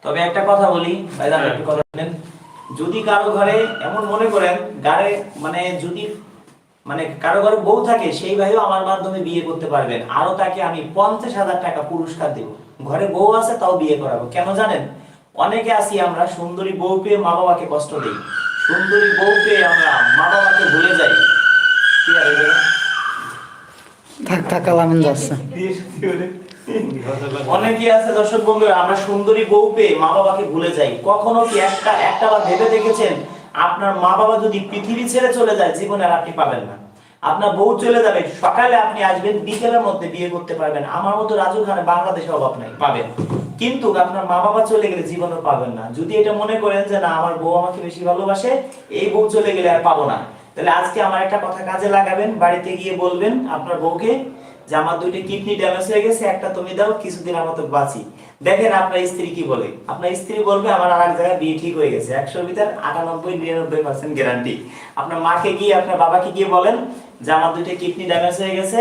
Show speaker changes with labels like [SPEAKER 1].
[SPEAKER 1] তবে একটা কথা বলি ভাইজান, একটু কথা বলেন। যদি কারো ঘরে এমন মনে করেন গাড়ে মানে যদি কারো ঘরে বউ থাকে, সেই ভাইও আমার মাধ্যমে বিয়ে করতে পারবেন, আরো তাকে আমি 50,000 টাকা পুরস্কার দেব। ঘরে বউ আছে তাও বিয়ে করাবো। কেন জানেন? অনেকে আছি আমরা সুন্দরী বউ পেয়ে মা বাবাকে কষ্ট দিই, সুন্দরী বউ পেয়ে আমরা মা বাবাকে ভুলে যাই। কি আর হইলো?
[SPEAKER 2] থাক থাক, আলামিন যাচ্ছে।
[SPEAKER 1] অনেকে আছে দর্শক বন্ধুরা, আমরা সুন্দরী বউ পেয়ে মা বাবাকে ভুলে যাই। কখনো কি একটা বার ভেবে দেখেছেন আপনার মা বাবা যদি পৃথিবী ছেড়ে চলে যায়, জীবনে আর আপনি পাবেন না। আপনার বউ চলে যাবে, সকালে আপনি আসবেন, বিকেলের মধ্যে বিয়ে করতে পারবেন। আমার মতো রাজু খানে বাংলাদেশে অভাব নাই, পাবেন। কিন্তু আপনার মা বাবা চলে গেলে জীবনে পাবেন না। যদি এটা মনে করেন যে না আমার বউ আমাকে বেশি ভালোবাসে, এই বউ চলে গেলে আর পাবো না, তাহলে আজকে আমার একটা কথা কাজে লাগাবেন। বাড়িতে গিয়ে বলবেন আপনার বউকে যে আমার দুইটা কিডনি ড্যামেজ হয়ে গেছে, একটা তুমি দাও, কিছুদিন আমার তো বাঁচি। দেখেন আপনার স্ত্রী কি বলে। আপনার স্ত্রী বলবে আমার আর এক জায়গায় বিয়ে ঠিক হয়ে গেছে। 100-র ভিতর 98-99% গ্যারান্টি। আপনার মাকে গিয়ে আপনার বাবাকে গিয়ে বলেন যে আমার দুইটা কিডনি ড্যামেজ হয়ে গেছে,